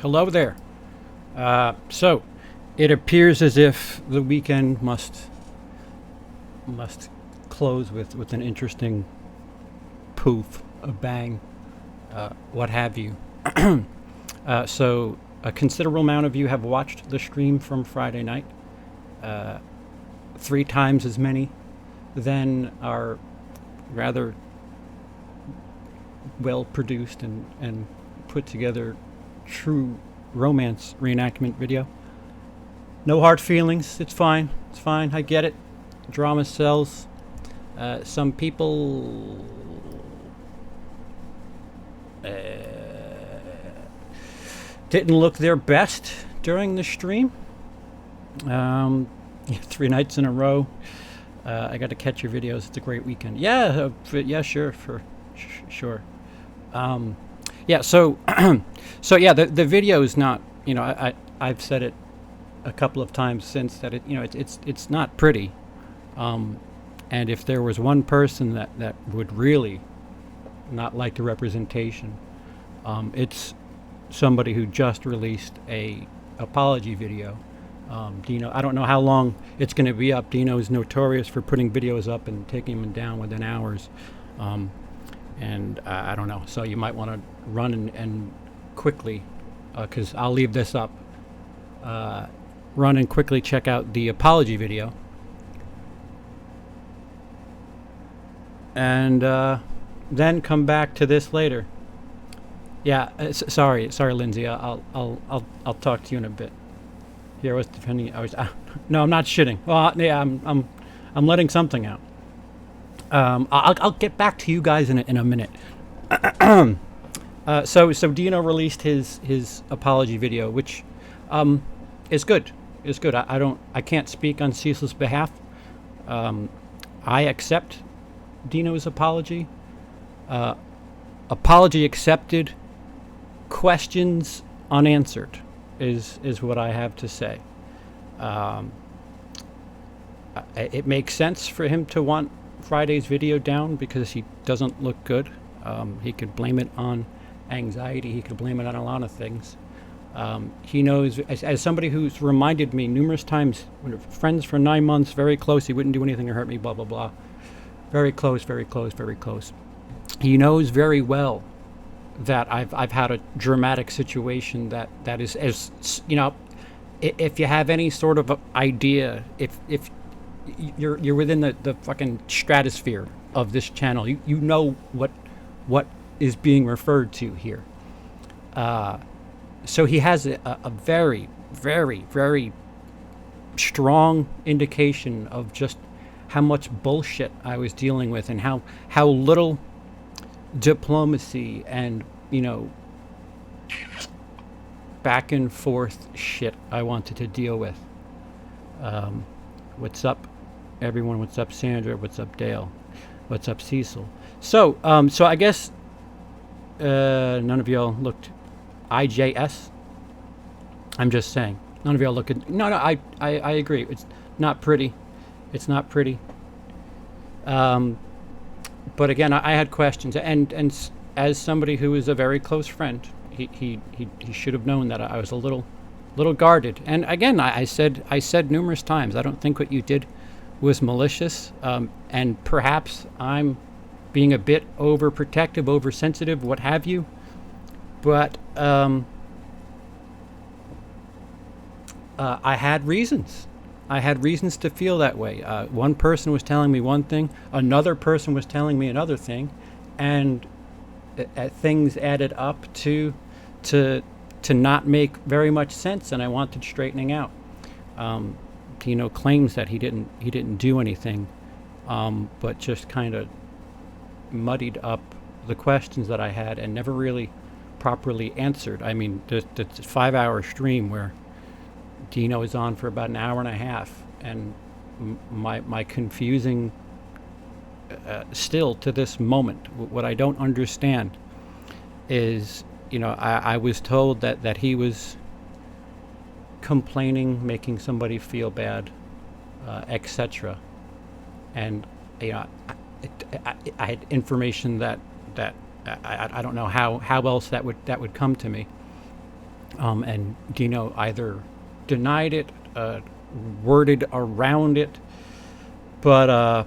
Hello there. So, it appears as if the weekend must close with an interesting poof, a bang, what have you. So, a considerable amount of you have watched the stream from Friday night. 3 times as many than our rather well produced and put together true romance reenactment video. No hard feelings. It's fine. It's fine. I get it. Drama sells. Some people didn't look their best during the stream. 3 nights in a row. I got to catch your videos. It's a great weekend. Yeah, sure, sure. Yeah, so so yeah, the video is not. I've said it a couple of times since that it's not pretty. And if there was one person that would really not like the representation, it's somebody who just released a apology video. Dino, I don't know how long it's going to be up. Dino is notorious for putting videos up and taking them down within hours. And I don't know. So you might want to run and quickly, because I'll leave this up, run and quickly check out the apology video. And then come back to this later. Yeah, sorry, Lindsay. I'll talk to you in a bit. Here I was defending. No, I'm not shitting. Well, yeah, I'm letting something out. I'll get back to you guys in a minute. So Dino released his apology video, which is good. Is good. I can't speak on Cecil's behalf. I accept Dino's apology. Apology accepted. Questions unanswered is what I have to say. It makes sense for him to want Friday's video down because he doesn't look good. He could blame it on anxiety. He could blame it on a lot of things. He knows, as somebody who's reminded me numerous times, friends for 9 months, very close, he wouldn't do anything to hurt me, blah, blah, blah. Very close, very close, very close. He knows very well that I've had a dramatic situation that is, as if you have any sort of idea, if you're within the fucking stratosphere of this channel, you know what is being referred to here. So he has a very, very, very strong indication of just how much bullshit I was dealing with and how little diplomacy and back and forth shit I wanted to deal with. What's up, everyone? What's up, Sandra? What's up, Dale? What's up, Cecil? So I guess none of y'all looked IJS. I'm just saying, none of y'all look at. No, I agree. It's not pretty. It's not pretty. But again, I had questions, and as somebody who is a very close friend, he should have known that I was a little guarded. And again, I said numerous times, I don't think what you did was malicious, and perhaps I'm being a bit overprotective, oversensitive, what have you. But I had reasons. I had reasons to feel that way. One person was telling me one thing, another person was telling me another thing, and things added up to not make very much sense, and I wanted straightening out. Dino claims that he didn't do anything, but just kind of muddied up the questions that I had and never really properly answered. I mean, the 5-hour stream where Dino is on for about an hour and a half, and my confusing still to this moment, what I don't understand is, I was told that he was complaining, making somebody feel bad, etc. And I had information that I don't know how else that would come to me. And Dino either denied it, worded around it, but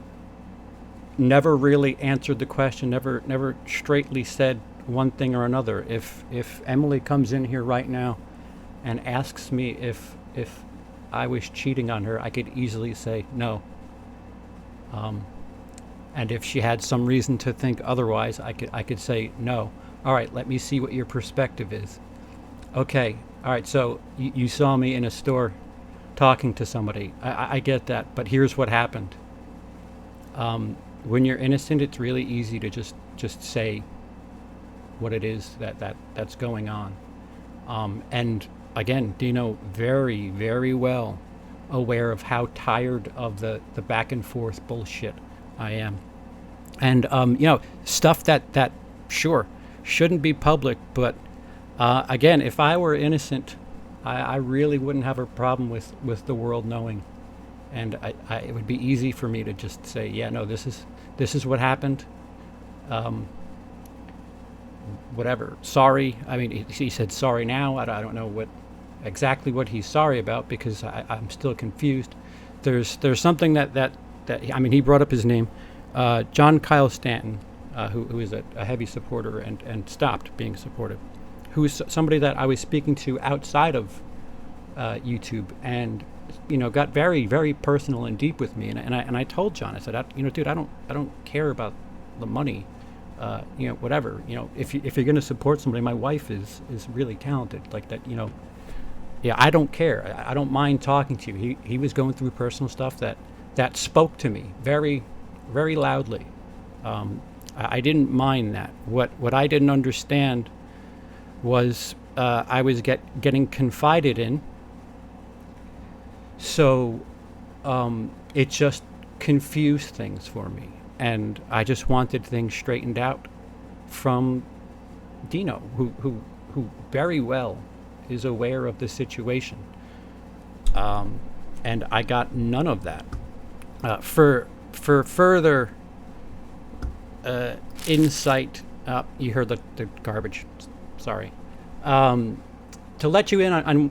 never really answered the question. Never straightly said one thing or another. If Emily comes in here right now and asks me if I was cheating on her, I could easily say no. And if she had some reason to think otherwise, I could say no. All right, let me see what your perspective is. Okay, all right. So you saw me in a store talking to somebody. I get that, but here's what happened. When you're innocent, it's really easy to just say what it is that's going on. And again, Dino very, very well aware of how tired of the back and forth bullshit I am. And stuff that sure shouldn't be public, but again, if I were innocent, I really wouldn't have a problem with the world knowing. And it would be easy for me to just say, yeah, no, this is what happened. Whatever. Sorry. I mean, he said sorry now. I don't know exactly what he's sorry about, because I'm still confused. There's something that I mean, he brought up his name, John Kyle Stanton, who is a heavy supporter and stopped being supportive, who is somebody that I was speaking to outside of YouTube, and got very, very personal and deep with me, and I told John, I said, dude, I don't care about the money, whatever, if you're going to support somebody, my wife is really talented like that, yeah, I don't care, I don't mind talking to you. He was going through personal stuff that spoke to me very, very loudly. I didn't mind that. What I didn't understand was I was getting confided in. So it just confused things for me, and I just wanted things straightened out from Dino, who very well is aware of the situation, and I got none of that. For further insight, you heard the garbage. Sorry. To let you in on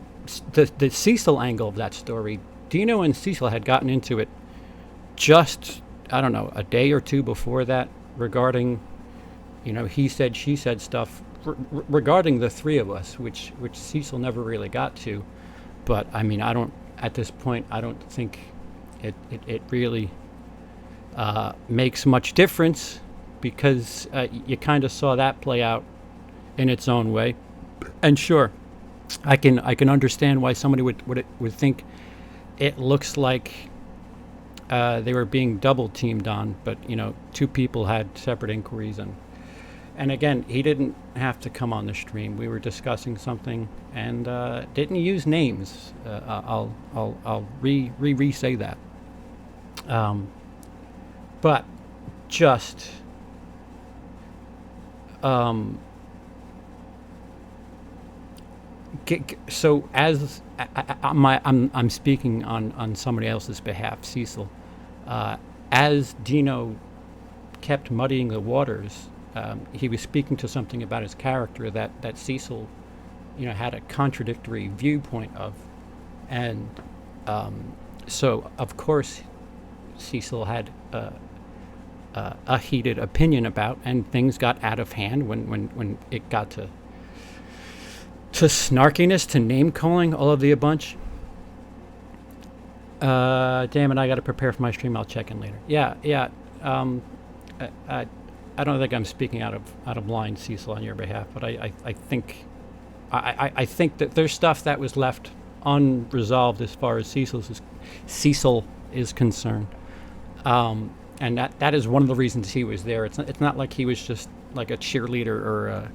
the Cecil angle of that story, Dino and Cecil had gotten into it just, I don't know, a day or two before that, regarding, he said, she said stuff regarding the three of us, which Cecil never really got to. But I mean, at this point, I don't think it really makes much difference, because you kind of saw that play out in its own way. And sure, I can understand why somebody would think it looks like they were being double teamed on, but two people had separate inquiries, and again, he didn't have to come on the stream. We were discussing something and didn't use names. I'll re-say that. But just so as I'm speaking on somebody else's behalf, Cecil. As Dino kept muddying the waters, he was speaking to something about his character that Cecil, had a contradictory viewpoint of, and so of course Cecil had a heated opinion about, and things got out of hand when it got to snarkiness, to name calling, all of the bunch. Damn it, I got to prepare for my stream. I'll check in later. Yeah. I don't think I'm speaking out of line, Cecil, on your behalf, but I think I think that there's stuff that was left unresolved as far as Cecil is concerned, and that is one of the reasons he was there. It's not like he was just like a cheerleader or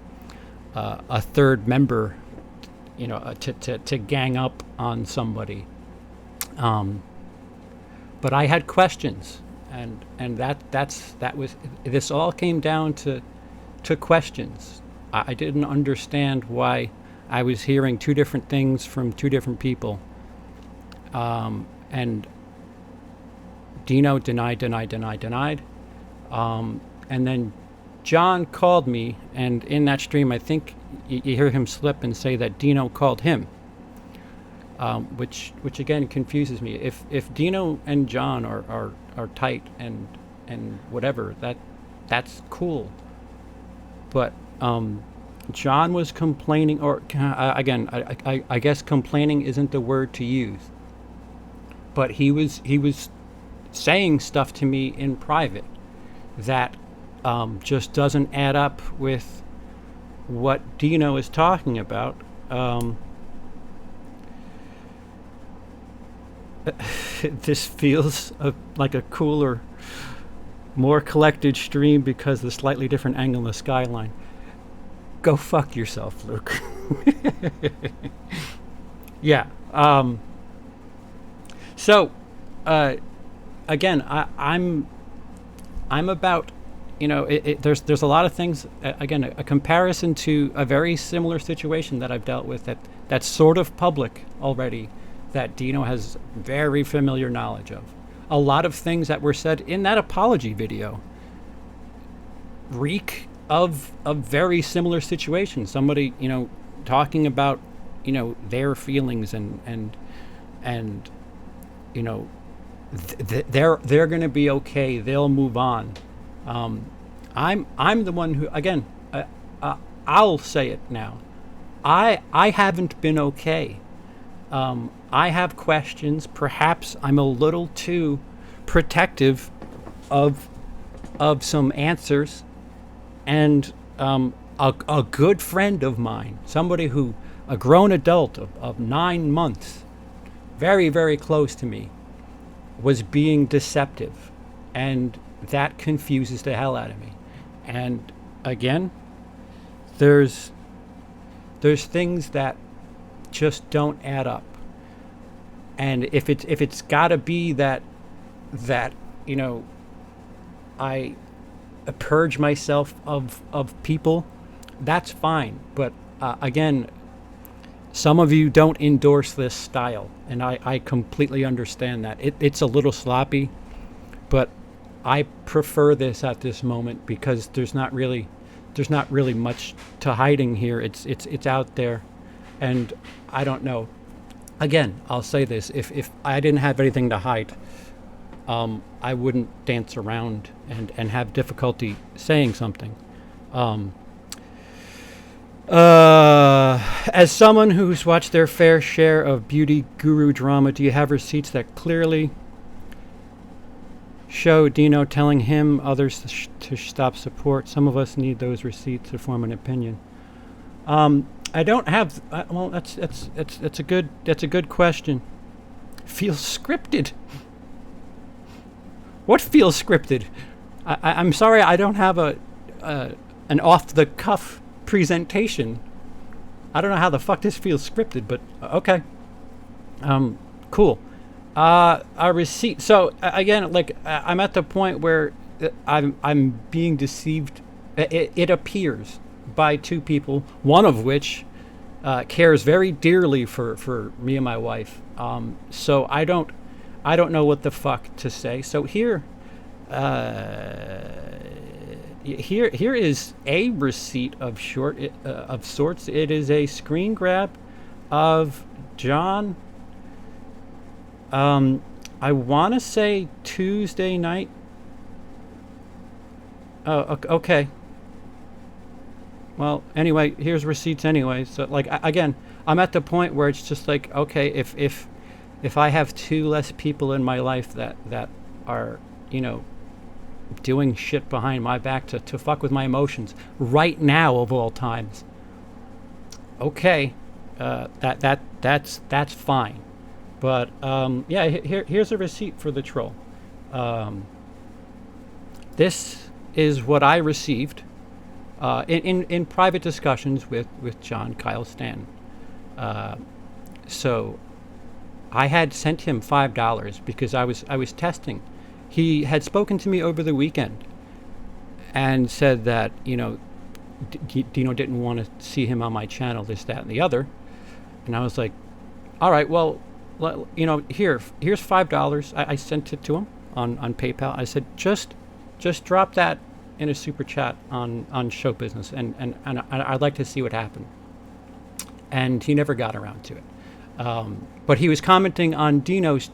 a third member, to gang up on somebody. But I had questions, and that was this all came down to questions. I didn't understand why I was hearing two different things from two different people, and Dino denied, and then John called me, and in that stream, I think you hear him slip and say that Dino called him, which again confuses me. If Dino and John are tight and whatever, that's cool, but John was complaining, or again, I guess complaining isn't the word to use, but he was saying stuff to me in private that just doesn't add up with what Dino is talking about. This feels like a cooler, more collected stream because of the slightly different angle in the skyline. Go fuck yourself, Luke. Yeah. So, again, I'm about, there's a lot of things. Again, a comparison to a very similar situation that I've dealt with that's sort of public already, that Dino has very familiar knowledge of. A lot of things that were said in that apology video reek of a very similar situation. Somebody, talking about, their feelings and they're going to be okay. They'll move on. I'm the one who, again, I'll say it now. I haven't been okay. I have questions. Perhaps I'm a little too protective of some answers. And a good friend of mine, somebody who, a grown adult of 9 months, very, very close to me, was being deceptive. And that confuses the hell out of me. And again, there's things that just don't add up. And if it's got to be that I purge myself of people, that's fine. But again, some of you don't endorse this style, and I completely understand that. It's a little sloppy, but I prefer this at this moment because there's not really much to hiding here. It's out there, and I don't know. Again, I'll say this: if I didn't have anything to hide, I wouldn't dance around and have difficulty saying something. As someone who's watched their fair share of beauty guru drama, do you have receipts that clearly show Dino telling him others to stop support? Some of us need those receipts to form an opinion. I don't have. Well, that's a good question. Feels scripted. What feels scripted? I'm sorry, I don't have an off the cuff presentation. I don't know how the fuck this feels scripted, but okay. Cool. A receipt. So again, like I'm at the point where I'm being deceived. It appears by two people, one of which cares very dearly for me and my wife. So I don't know what the fuck to say. So here is a receipt of sorts. It is a screen grab of John. I want to say Tuesday night. Oh, okay. Well, anyway, here's receipts anyway. So, like, again, I'm at the point where it's just like, okay, if I have two less people in my life that are, doing shit behind my back to fuck with my emotions right now of all times, okay, that's fine. But yeah, here's a receipt for the troll. This is what I received in private discussions with John Kyle Stanton. So I had sent him $5 because I was testing. He had spoken to me over the weekend and said that Dino didn't want to see him on my channel, this, that, and the other. And I was like, all right, well, here's $5. I sent it to him on PayPal. I said, just drop that in a super chat on show business, and I'd like to see what happened. And he never got around to it. But he was commenting on Dino's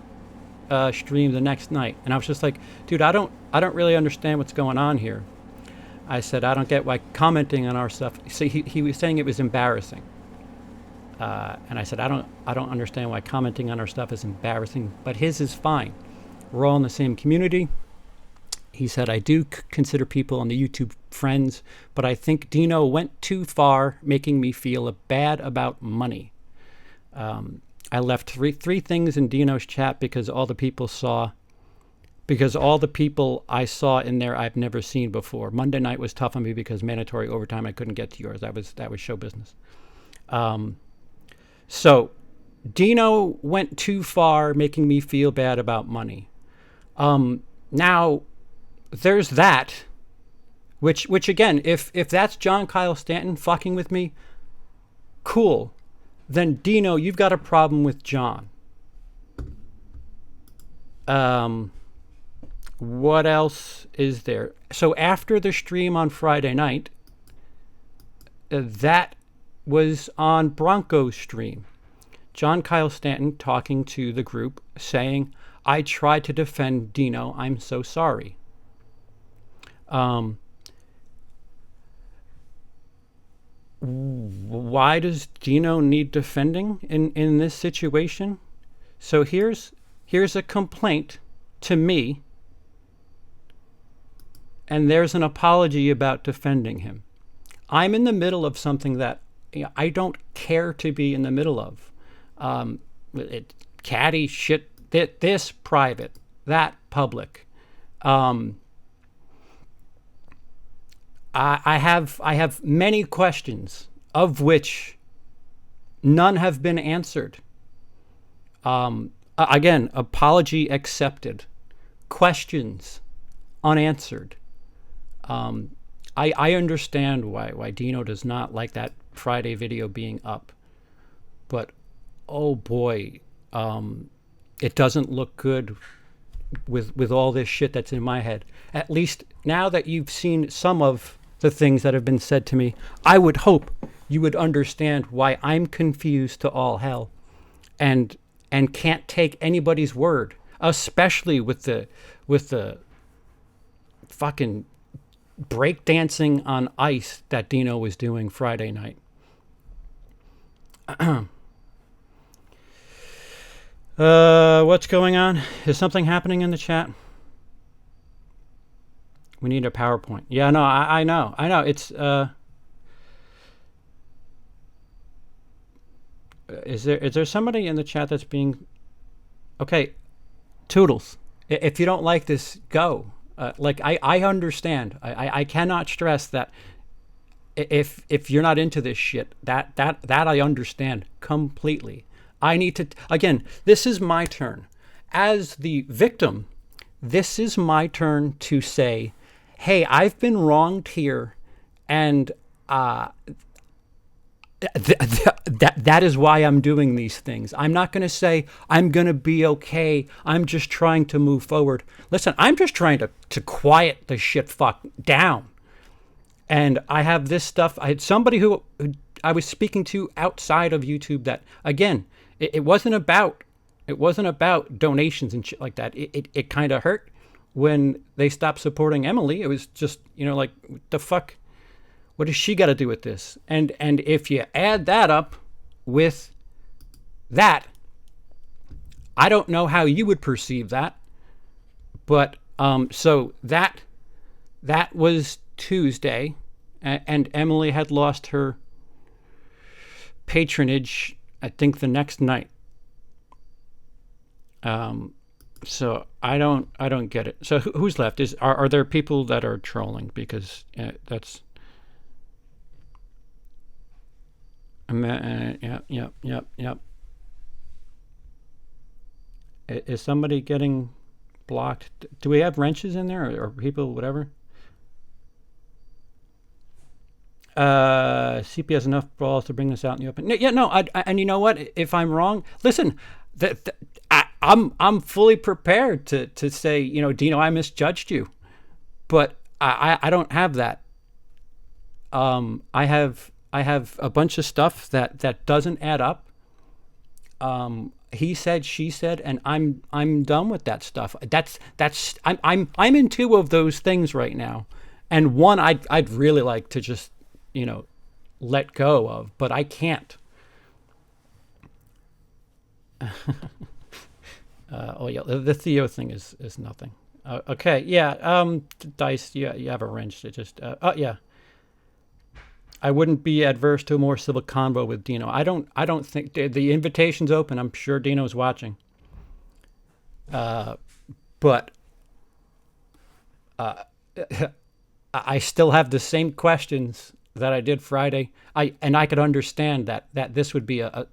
stream the next night, and I was just like, dude, I don't really understand what's going on here. I said, I don't get why commenting on our stuff. So he was saying it was embarrassing. And I said, I don't understand why commenting on our stuff is embarrassing, but his is fine. We're all in the same community. He said, I do consider people on the YouTube friends, but I think Dino went too far, making me feel bad about money. I left three things in Dino's chat because all the people I saw in there I've never seen before. Monday night was tough on me because mandatory overtime. I couldn't get to yours. That was show business. So Dino went too far, making me feel bad about money. Now there's that, which again, if that's John Kyle Stanton fucking with me, cool. Then Dino, you've got a problem with John. What else is there? So after the stream on Friday night, that was on Bronco's stream. John Kyle Stanton talking to the group saying, I tried to defend Dino. I'm so sorry. Why does Dino need defending in this situation? So here's a complaint to me, and there's an apology about defending him. I'm in the middle of something that I don't care to be in the middle of. Catty shit, this private, that public. I have many questions, of which none have been answered. Again, apology accepted. Questions unanswered. I understand why Dino does not like that Friday video being up, but oh boy, it doesn't look good with all this shit that's in my head. At least now that you've seen some of the things that have been said to me, I would hope you would understand why I'm confused to all hell and can't take anybody's word, especially with the fucking breakdancing on ice that Dino was doing Friday night. What's going on? Is something happening in the chat? We need a PowerPoint. Yeah, no, I know. It's is there somebody in the chat that's being okay? Toodles. If you don't like this, go. I understand. I cannot stress that if you're not into this shit, that I understand completely. I need to, again, this is my turn. As the victim, this is my turn to say, hey, I've been wronged here, and that is why I'm doing these things. I'm not going to say I'm going to be okay. I'm just trying to move forward. Listen, I'm just trying to quiet the shit fuck down. And I have this stuff. I had somebody who I was speaking to outside of YouTube that, again, it wasn't about donations and shit like that. It kind of hurt when they stopped supporting Emily. It was just, like, what the fuck? What does she got to do with this? And if you add that up with that, I don't know how you would perceive that. But so that was Tuesday, and Emily had lost her patronage, I think, the next night. So I don't get it. So who's left? Are there people that are trolling? Because that's yep. Is somebody getting blocked? Do we have wrenches in there, or people, whatever? CP has enough balls to bring this out in the open. Yeah, no. And you know what? If I'm wrong, listen. I'm fully prepared to say, Dino, I misjudged you, but I don't have that. I have a bunch of stuff that doesn't add up. He said, she said, and I'm done with that stuff. I'm in two of those things right now, and one I'd really like to just, let go of, but I can't. Oh yeah, the Theo thing is nothing. Okay, yeah. Dice, you have a wrench. It just. Oh yeah. I wouldn't be adverse to a more civil convo with Dino. I don't think the invitation's open. I'm sure Dino's watching. But I still have the same questions that I did Friday. I could understand that this would be a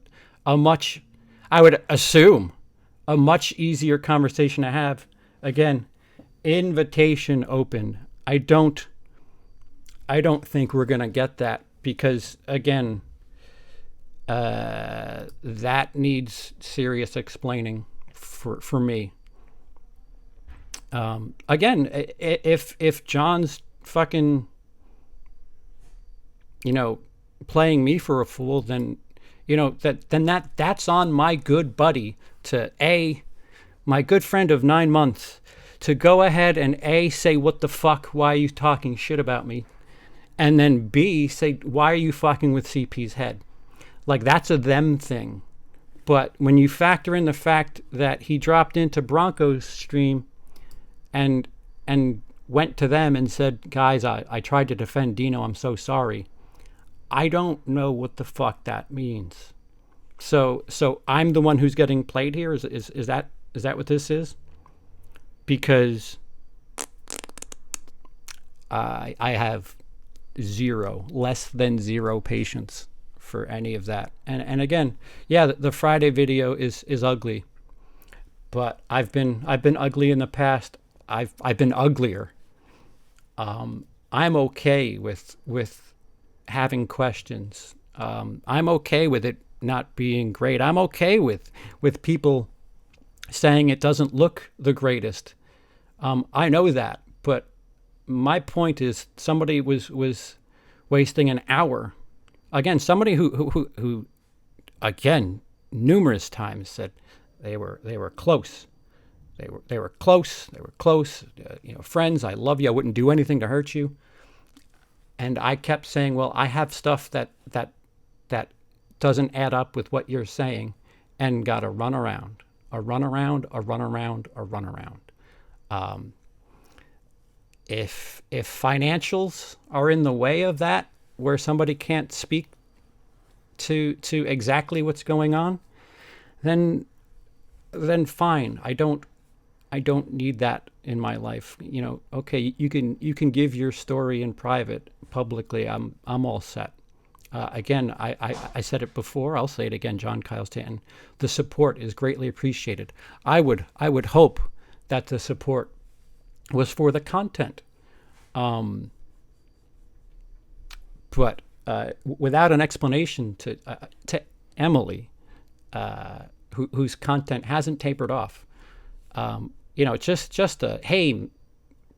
much, I would assume, a much easier conversation to have. Again, invitation open. I don't think we're going to get that because, again, that needs serious explaining for me. Again, if John's fucking, playing me for a fool, then, that's on my good buddy my good friend of 9 months, to go ahead and say, what the fuck, why are you talking shit about me? And then B, say, why are you fucking with CP's head? Like, that's a them thing. But when you factor in the fact that he dropped into Bronco's stream and went to them and said, guys, I tried to defend Dino, I'm so sorry. I don't know what the fuck that means. So I'm the one who's getting played here? Is that what this is? Because I have less than zero patience for any of that. And again, yeah, the Friday video is ugly, but I've been ugly in the past. I've been uglier. I'm okay with having questions. I'm okay with it not being great. I'm okay with people saying it doesn't look the greatest. I know that, but my point is somebody was wasting an hour. Again, somebody who again, numerous times said they were close. They were close. They were close. Friends, I love you. I wouldn't do anything to hurt you. And I kept saying, well, I have stuff that doesn't add up with what you're saying, and got a runaround. If financials are in the way of that, where somebody can't speak to exactly what's going on, then fine. I don't need that in my life. Okay, you can give your story in private. Publicly, I'm all set. Again, I said it before, I'll say it again, John Kyle Stanton. The support is greatly appreciated. I would hope that the support was for the content. But without an explanation to Emily, whose content hasn't tapered off, it's just a, hey,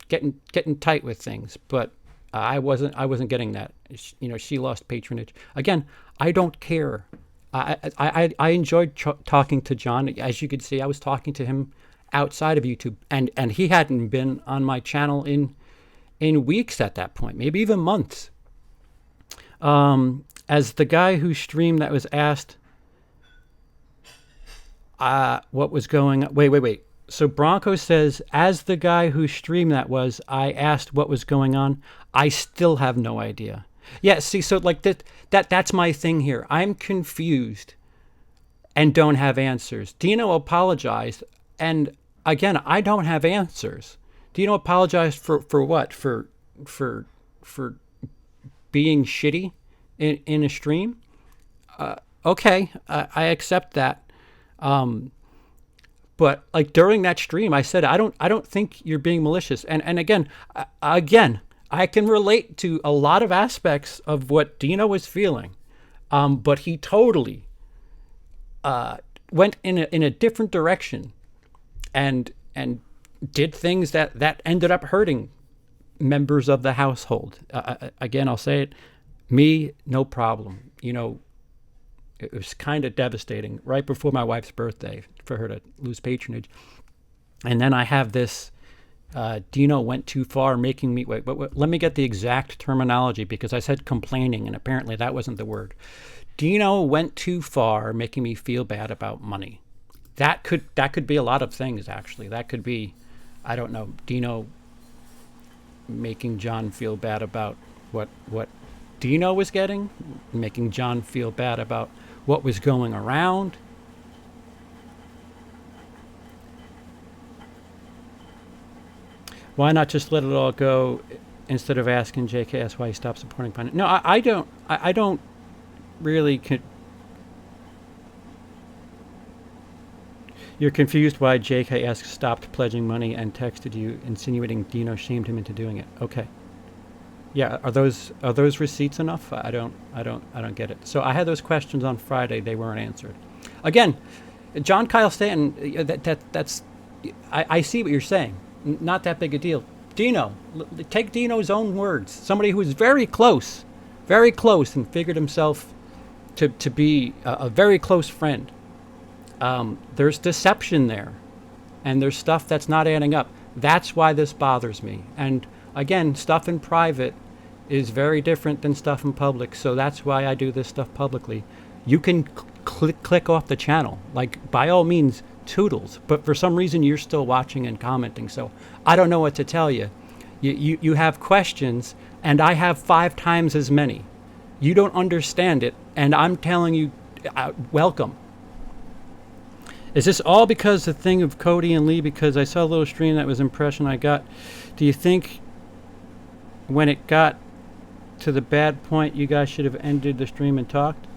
getting tight with things, but I wasn't getting that. She lost patronage. Again, I don't care. I enjoyed talking to John. As you could see, I was talking to him outside of YouTube, and he hadn't been on my channel in weeks at that point, maybe even months. As the guy who streamed that was asked what was going on. Wait. So Bronco says, as the guy who streamed that was, I asked what was going on. I still have no idea. Yeah, see, so like that's my thing here. I'm confused and don't have answers. Dino apologized, and again, I don't have answers. Dino apologized for what? For being shitty in a stream? Okay, I accept that. But like during that stream, I said, I don't think you're being malicious. And again, I can relate to a lot of aspects of what Dino was feeling. But he totally went in a different direction and did things that ended up hurting members of the household. Again, I'll say it. Me, no problem. You know, it was kind of devastating right before my wife's birthday for her to lose patronage. And then I have this, Dino went too far making me, wait, let me get the exact terminology because I said complaining and apparently that wasn't the word. Dino went too far making me feel bad about money. That could be a lot of things, actually. That could be, I don't know, Dino making John feel bad about what Dino was getting, making John feel bad about what was going around. Why not just let it all go instead of asking JKS why he stopped supporting Pine? No, I don't really. You're confused why JKS stopped pledging money and texted you insinuating Dino shamed him into doing it. Okay. Yeah, are those receipts enough? I don't get it. So I had those questions on Friday. They weren't answered. Again, John Kyle Stanton. That's. I see what you're saying. Not that big a deal. Dino, take Dino's own words. Somebody who was very close, and figured himself to be a very close friend. There's deception there, and there's stuff that's not adding up. That's why this bothers me. And again, stuff in private is very different than stuff in public, so that's why I do this stuff publicly. You can click off the channel, like by all means, toodles. But for some reason, you're still watching and commenting, so I don't know what to tell you. You have questions, and I have 5 times as many. You don't understand it, and I'm telling you, welcome. Is this all because the thing of Cody and Lee? Because I saw a little stream that was impression I got. Do you think when it got to the bad point, you guys should have ended the stream and talked?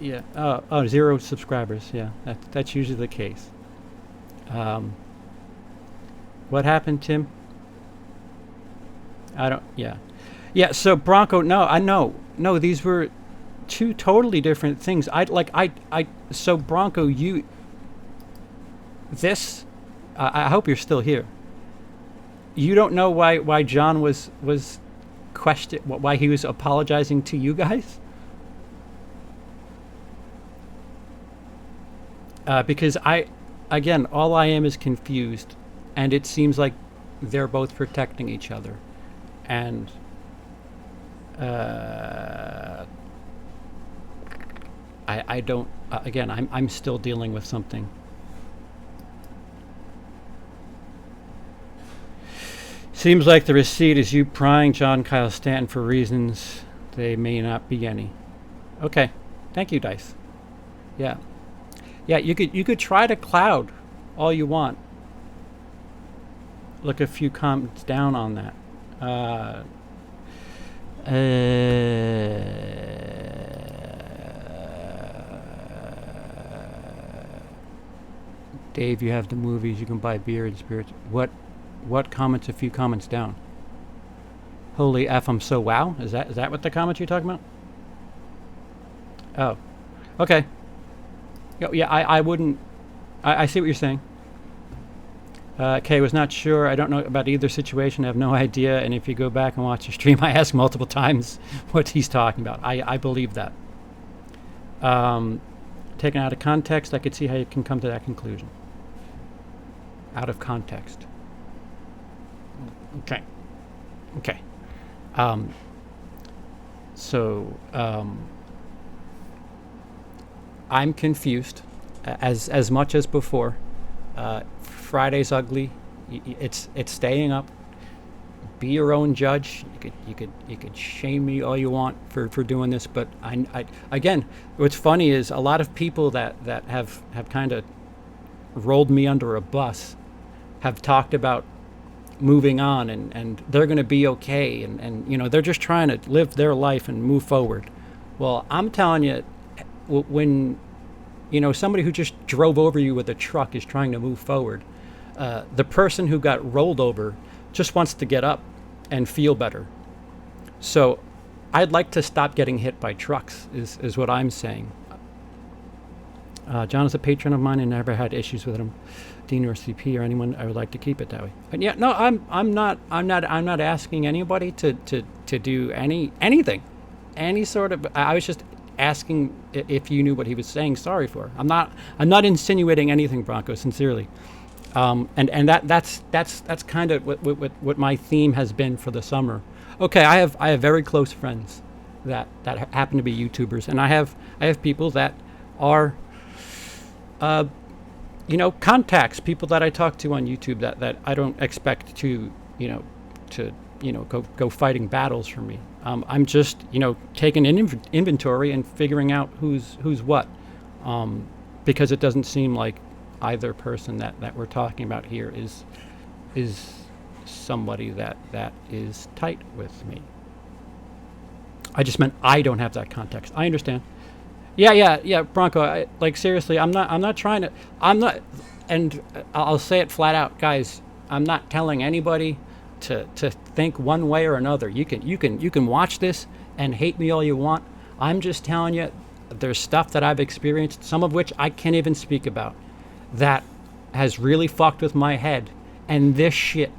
Yeah. Oh, 0 subscribers. Yeah, that's usually the case. What happened, Tim? Yeah. So Bronco, no, I know. No, these were 2 totally different things. So Bronco, I hope you're still here. You don't know why John was why he was apologizing to you guys? Because all I am is confused, and it seems like they're both protecting each other, and I don't. I'm still dealing with something. Seems like the receipt is you prying John Kyle Stanton for reasons they may not be any. Okay, thank you, Dice. Yeah, you could try to cloud all you want. Look a few comments down on that. Dave, you have the movies. You can buy beer and spirits. What comments? A few comments down. Holy F! I'm so wow. Is that what the comment you're talking about? Oh, okay. Yeah, I wouldn't. I see what you're saying. Kay was not sure. I don't know about either situation. I have no idea. And if you go back and watch the stream, I asked multiple times what he's talking about. I believe that. Taken out of context, I could see how you can come to that conclusion. Out of context. Okay. I'm confused as much as before. Friday's ugly. It's staying up. Be your own judge. You could shame me all you want for doing this, but I again, what's funny is a lot of people that have kind of rolled me under a bus have talked about moving on and they're going to be okay and they're just trying to live their life and move forward. Well, I'm telling you, when somebody who just drove over you with a truck is trying to move forward, the person who got rolled over just wants to get up and feel better. So I'd like to stop getting hit by trucks is what I'm saying. John is a patron of mine and never had issues with him. Dean or CP or anyone, I would like to keep it that way. But yeah, no, I'm not asking anybody to do anything, any sort of. I was just asking if you knew what he was saying sorry for. I'm not insinuating anything, Bronco, sincerely. And that's kind of what my theme has been for the summer. Okay, I have very close friends that happen to be YouTubers, and I have people that are contacts, people that I talk to on YouTube that I don't expect to go fighting battles for me. I'm just taking an inventory and figuring out who's what, because it doesn't seem like either person that we're talking about here is somebody that is tight with me. I just meant I don't have that context. I understand. Yeah, Bronco. Seriously, I'm not trying to. I'm not, and I'll say it flat out, guys. I'm not telling anybody to think one way or another. You can watch this and hate me all you want. I'm just telling you, there's stuff that I've experienced, some of which I can't even speak about, that has really fucked with my head, and this shit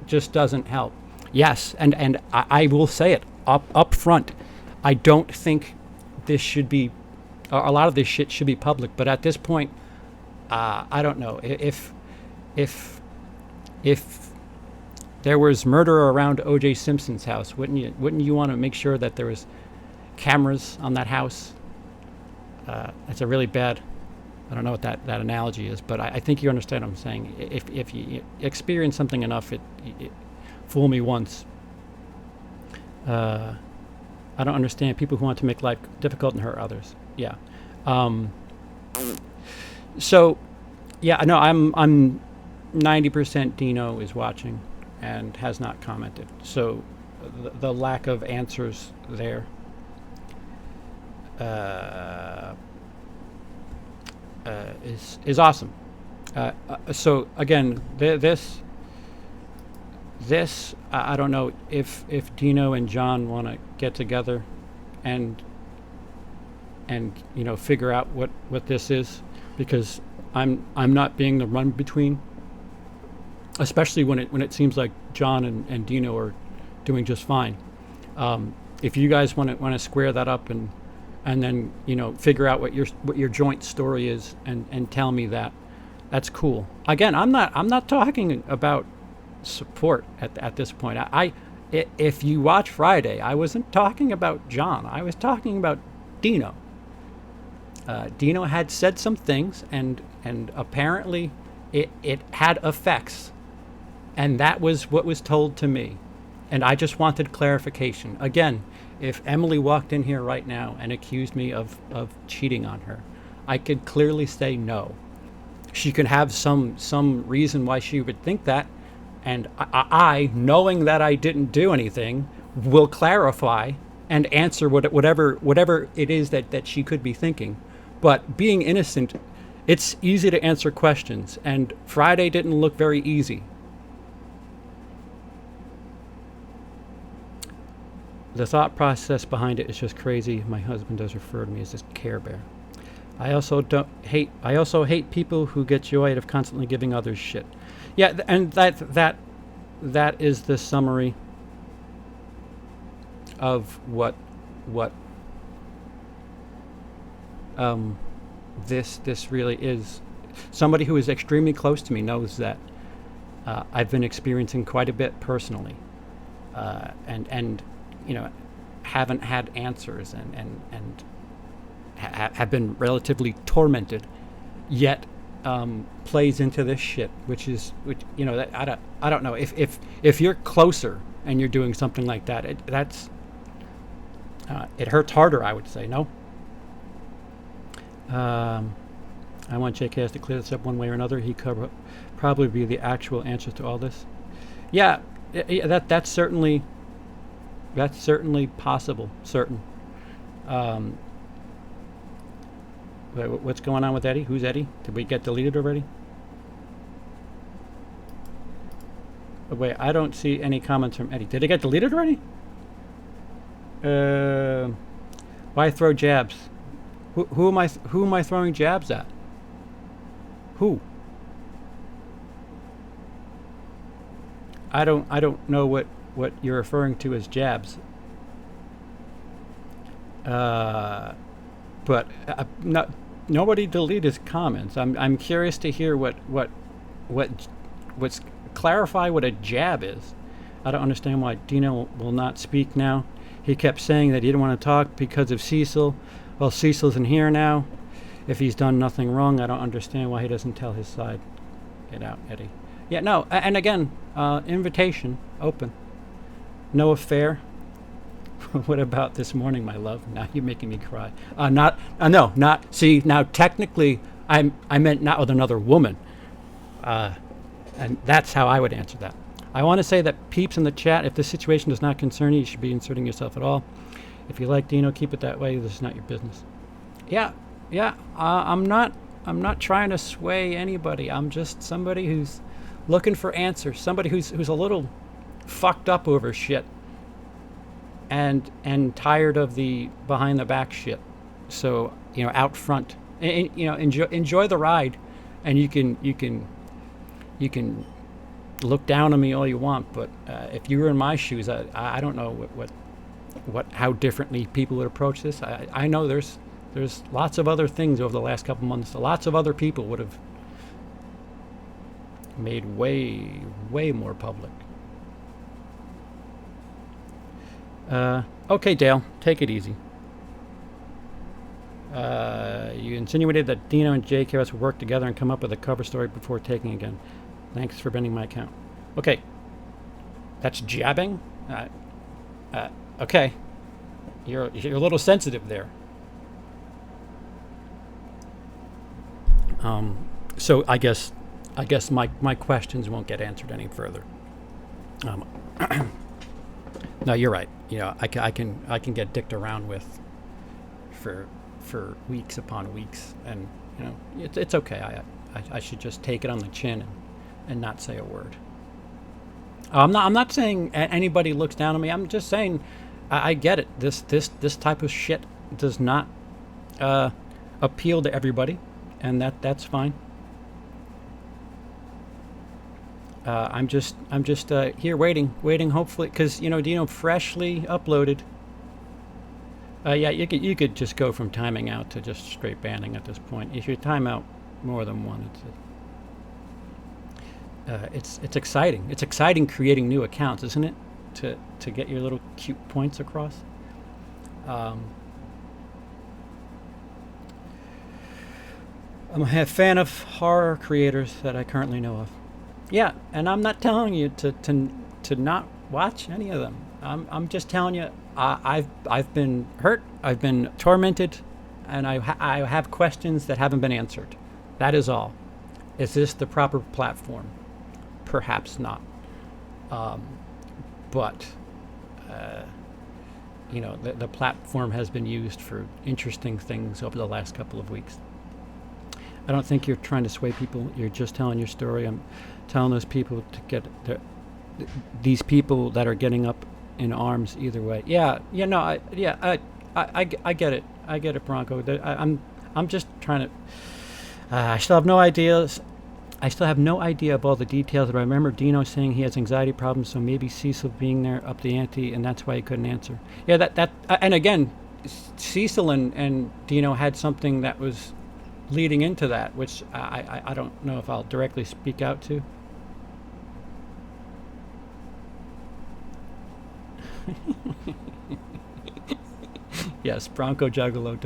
just doesn't help. Yes, and I will say it up front. I don't think this should be, a lot of this shit should be public, but at this point, I don't know if there was murder around O.J. Simpson's house, wouldn't you want to make sure that there was cameras on that house? That's a really bad, I don't know what that analogy is, but I think you understand what I'm saying. If you experience something enough, it fool me once. I don't understand people who want to make life difficult and hurt others. Yeah. So, yeah, no, I'm 90% Dino is watching and has not commented. So the lack of answers there is awesome. So again, this I don't know if Dino and John want to get together and figure out what this is, because I'm not being the run between, especially when it seems like John and Dino are doing just fine. If you guys want to square that up and then figure out what your joint story is and tell me that's cool. Again, I'm not talking about support at this point. If you watch Friday, I wasn't talking about John. I was talking about Dino. Dino had said some things, and apparently it had effects, and that was what was told to me, and I just wanted clarification. Again, if Emily walked in here right now and accused me of cheating on her, I could clearly say no. She could have some reason why she would think that, and I, knowing that I didn't do anything, will clarify and answer whatever it is that she could be thinking. But being innocent, it's easy to answer questions, and Friday didn't look very easy. The thought process behind it is just crazy. My husband does refer to me as this Care Bear. I also hate people who get joy out of constantly giving others shit. Yeah, and that is the summary of what this really is. Somebody who is extremely close to me knows that I've been experiencing quite a bit personally, and haven't had answers and have been relatively tormented, yet plays into this shit, which that I don't know if you're closer and you're doing something like that, it hurts harder, I would say. No. I want JKS to clear this up one way or another. He could probably be the actual answer to all this. Yeah, that's certainly possible. Certain. What's going on with Eddie? Who's Eddie? Did we get deleted already? Oh, wait, I don't see any comments from Eddie. Did it get deleted already? Why throw jabs? Who am I throwing jabs at? Who? I don't know what you're referring to as jabs. But not nobody delete his comments. I'm curious to hear what's clarify what a jab is. I don't understand why Dino will not speak now. He kept saying that he didn't want to talk because of Cecil. Well, Cecil's in here now. If he's done nothing wrong, I don't understand why he doesn't tell his side. Get out, Eddie. Yeah, no, and again, invitation open. No affair. What about this morning, my love? Now you're making me cry. No, not. See, now technically, I meant not with another woman. And that's how I would answer that. I want to say that peeps in the chat, if the situation does not concern you, you should be inserting yourself at all. If you like Dino, keep it that way. This is not your business. Yeah. I'm not trying to sway anybody. I'm just somebody who's looking for answers. Somebody who's a little fucked up over shit. And tired of the behind the back shit. So, out front. And, enjoy the ride, and you can look down on me all you want, but if you were in my shoes, I don't know how differently people would approach this. I know there's lots of other things over the last couple months. Lots of other people would have made way more public. Okay, Dale, take it easy. You insinuated that Dino and JKS would work together and come up with a cover story before taking again. Thanks for bending my account. Okay. That's jabbing? Okay. You're a little sensitive there. So I guess my questions won't get answered any further. No, you're right. I can get dicked around with for weeks upon weeks, and it's okay. I should just take it on the chin and not say a word. I'm not saying anybody looks down on me. I'm just saying I get it. This type of shit does not appeal to everybody, and that's fine. I'm just here waiting hopefully, because Dino freshly uploaded. Yeah, you could just go from timing out to just straight banning at this point. If you time out more than one, it's exciting. It's exciting creating new accounts, isn't it? To get your little cute points across. I'm a fan of horror creators that I currently know of. Yeah, and I'm not telling you to not watch any of them. I'm just telling you I've been hurt, I've been tormented, and I have questions that haven't been answered. That is all. Is this the proper platform? Perhaps not. But the platform has been used for interesting things over the last couple of weeks. I don't think you're trying to sway people. You're just telling your story. I'm telling those people to get these people that are getting up in arms either way. I get it. I get it, Bronco. I'm just trying to. I still have no ideas. I still have no idea of all the details, but I remember Dino saying he has anxiety problems, so maybe Cecil being there up the ante, and that's why he couldn't answer. Yeah, and again, Cecil and Dino had something that was leading into that, which I don't know if I'll directly speak out to. Yes, Bronco Juggalo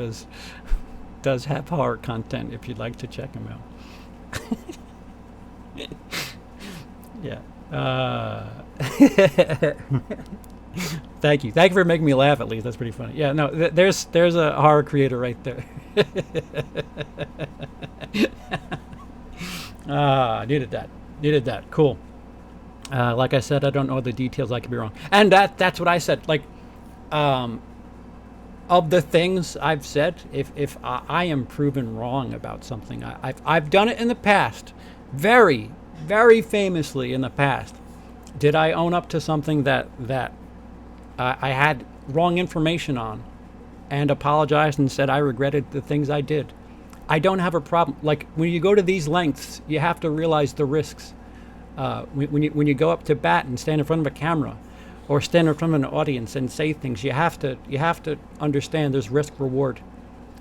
does have horror content if you'd like to check him out. Yeah. Thank you for making me laugh. At least that's pretty funny. Yeah. No, there's a horror creator right there. Needed that. Cool. Like I said, I don't know the details. I could be wrong. And that's what I said. Like, of the things I've said, if I am proven wrong about something, I've done it in the past, very, very famously in the past. Did I own up to something that I had wrong information on, and apologized and said I regretted the things I did? I don't have a problem. Like, when you go to these lengths, you have to realize the risks. When you go up to bat and stand in front of a camera, or stand in front of an audience and say things, you have to understand there's risk reward.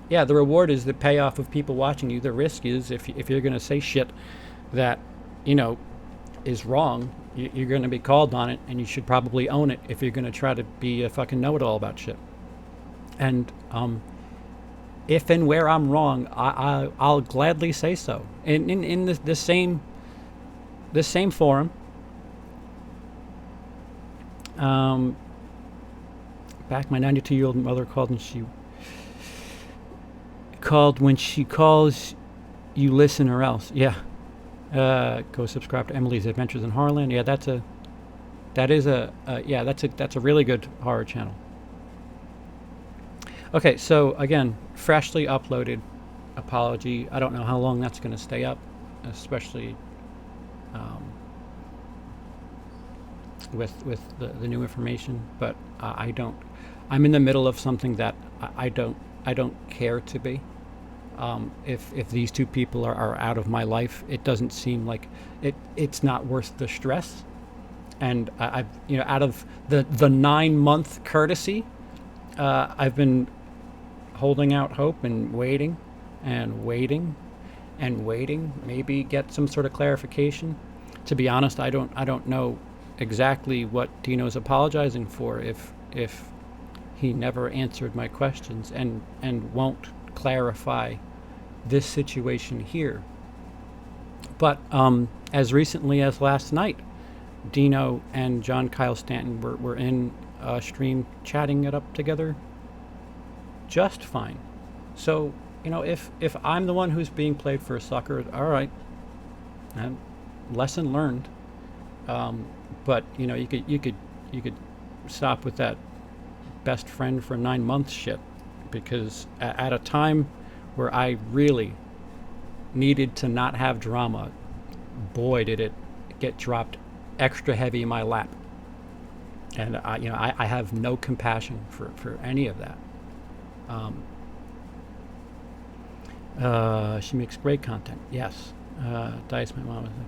Yeah, the reward is the payoff of people watching you. The risk is if you're going to say shit that is wrong, you're going to be called on it, and you should probably own it if you're going to try to be a fucking know-it-all about shit. And if and where I'm wrong, I'll gladly say so. In the same forum, back my 92-year-old mother called, and she called when she calls, you listen or else. Yeah. Go subscribe to Emily's Adventures in Horrorland. Yeah, that's a really good horror channel. Okay, so again, freshly uploaded apology. I don't know how long that's going to stay up, especially with the new information. But I'm in the middle of something that I don't care to be. If these two people are out of my life, it doesn't seem like it's not worth the stress. And I've out of the 9-month courtesy, I've been holding out hope and waiting and waiting and waiting. Maybe get some sort of clarification. To be honest, I don't know exactly what Dino's apologizing for if he never answered my questions and won't clarify this situation here. But as recently as last night, Dino and John Kyle Stanton were in a stream chatting it up together just fine. So if I'm the one who's being played for a sucker, all right, lesson learned. But you could stop with that best friend for 9 months shit, because at a time where I really needed to not have drama, boy did it get dropped extra heavy in my lap. And I have no compassion for any of that. She makes great content. Yes. Dice, my mom is like,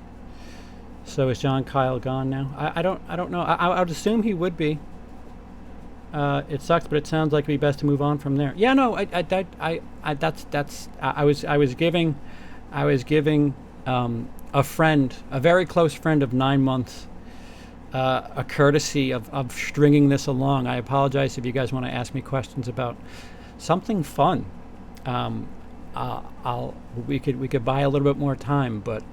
so is John Kyle gone now? I don't know. I would assume he would be. It sucks, but it sounds like it'd be best to move on from there. Yeah, no, I was giving a friend, a very close friend of 9 months, a courtesy of stringing this along. I apologize if you guys want to ask me questions about something fun. We could buy a little bit more time, but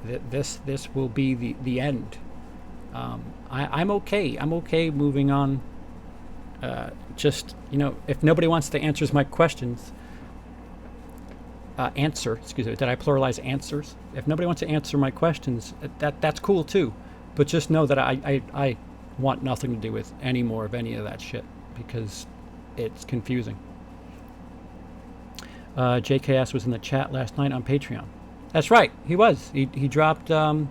this will be the end. I'm okay. I'm okay moving on. Just if nobody wants to answer my questions, excuse me, did I pluralize answers? If nobody wants to answer my questions, that's cool too. But just know that I want nothing to do with any more of any of that shit, because it's confusing. JKS was in the chat last night on Patreon. That's right, he was. He dropped and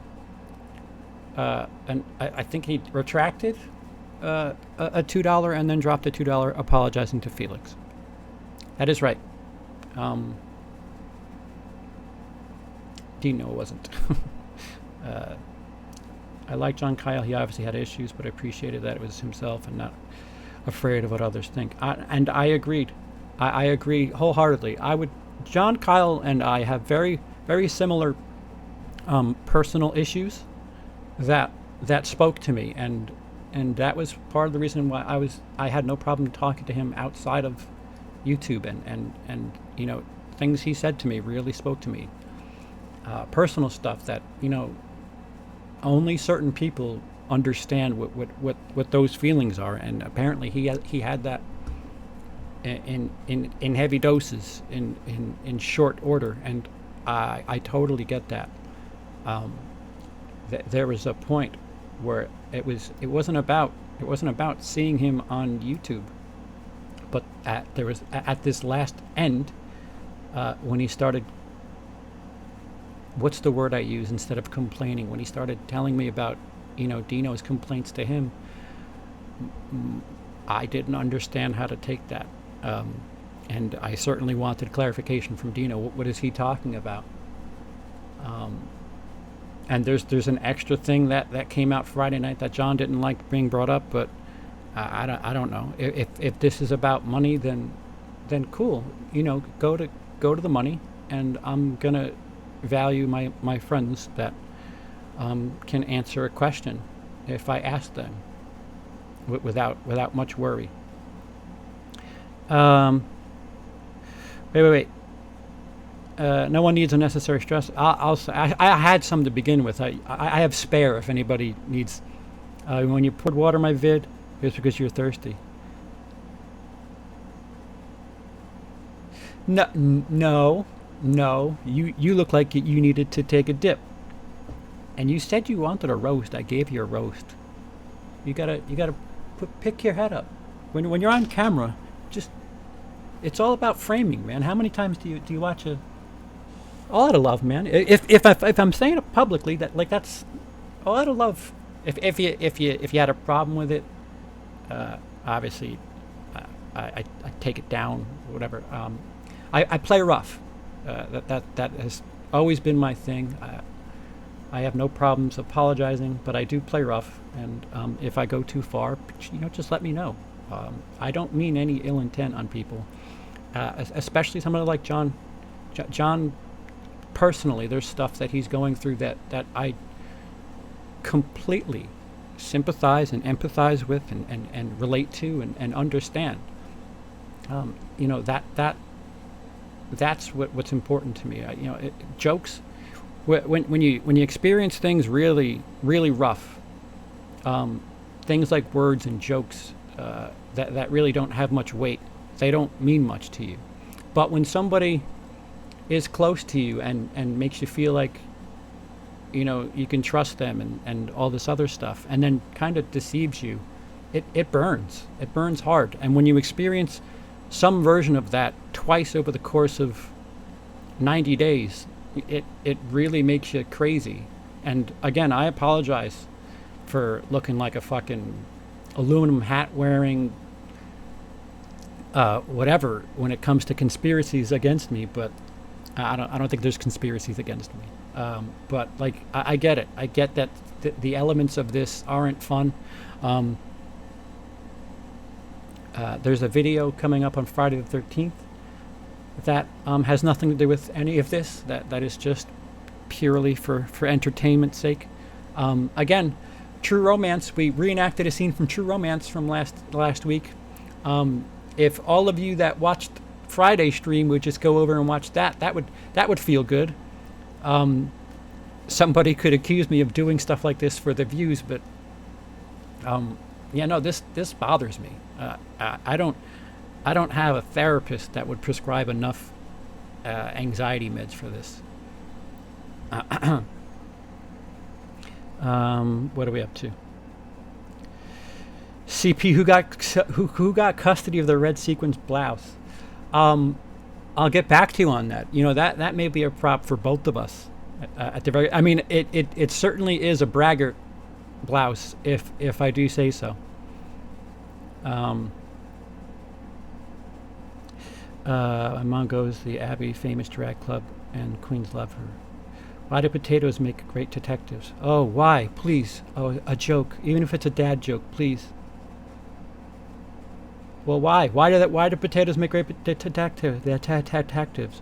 I think he retracted a $2 and then dropped a $2 apologizing to Felix. That is right. Dino wasn't. I like John Kyle. He obviously had issues, but I appreciated that it was himself and not afraid of what others think. And I agreed. I agree wholeheartedly. John Kyle and I have very, very similar personal issues that spoke to me, and that was part of the reason why I had no problem talking to him outside of YouTube, and things he said to me really spoke to me. Personal stuff that only certain people understand what those feelings are, and apparently he had that in heavy doses in short order, and I totally get that. There was a point where it wasn't about seeing him on YouTube, but at this last end when he started, what's the word I use instead of complaining, when he started telling me about Dino's complaints to him, I didn't understand how to take that, and I certainly wanted clarification from Dino. What is he talking about? And there's an extra thing that came out Friday night that John didn't like being brought up, but I don't know. If this is about money, then cool. Go to the money, and I'm gonna value my friends that can answer a question if I ask them without much worry. Wait. No one needs unnecessary stress. I had some to begin with. I have spare if anybody needs. When you poured water in my vid, it's because you're thirsty. No. You look like you needed to take a dip. And you said you wanted a roast. I gave you a roast. You gotta pick your head up. When you're on camera, it's all about framing, man. How many times do you watch a lot of love, man? If I'm saying it publicly, that's a lot of love. If you had a problem with it, obviously, I take it down, whatever. I play rough. That has always been my thing. I have no problems apologizing, but I do play rough. And if I go too far, just let me know. I don't mean any ill intent on people, especially somebody like John. John, personally, there's stuff that he's going through that I completely sympathize and empathize with and relate to and understand. That's what's important to me. Jokes, when you experience things really, really rough, things like words and jokes that really don't have much weight, they don't mean much to you. But when somebody is close to you and makes you feel like you can trust them and all this other stuff, and then kind of deceives you, it burns hard. And when you experience some version of that twice over the course of 90 days, it really makes you crazy. And again, I apologize for looking like a fucking aluminum hat wearing whatever when it comes to conspiracies against me, but I don't think there's conspiracies against me. But I get it. I get that the elements of this aren't fun. There's a video coming up on Friday the 13th that has nothing to do with any of this. That is just purely for entertainment's sake. Again, True Romance. We reenacted a scene from True Romance from last week. If all of you that watched Friday stream would just go over and watch that would feel good. Somebody could accuse me of doing stuff like this for the views, but this bothers me. I don't have a therapist that would prescribe enough anxiety meds for this. What are we up to? CP, who got custody of the red sequins blouse? I'll get back to you on that. That may be a prop for both of us. At the very, I mean, it certainly is a braggart blouse, if I do say so. My mom goes to the Abbey famous drag club, and queens love her. Why do potatoes make great detectives? Oh, why? Please. Oh, a joke. Even if it's a dad joke, please. Well, why? Why do potatoes make great detectives? They're detectives.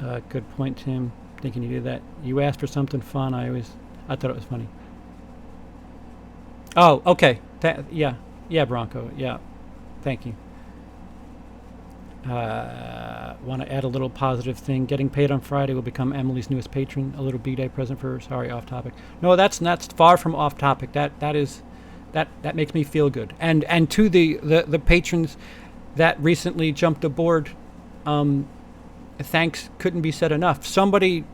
Good point, Tim. Thinking you did that. You asked for something fun. I thought it was funny. Oh, okay. Yeah, Bronco. Yeah. Thank you. Want to add a little positive thing. Getting paid on Friday will become Emily's newest patron. A little B-Day present for her. Sorry, off topic. No, that's far from off topic. That makes me feel good. And to the patrons that recently jumped aboard, thanks couldn't be said enough. Somebody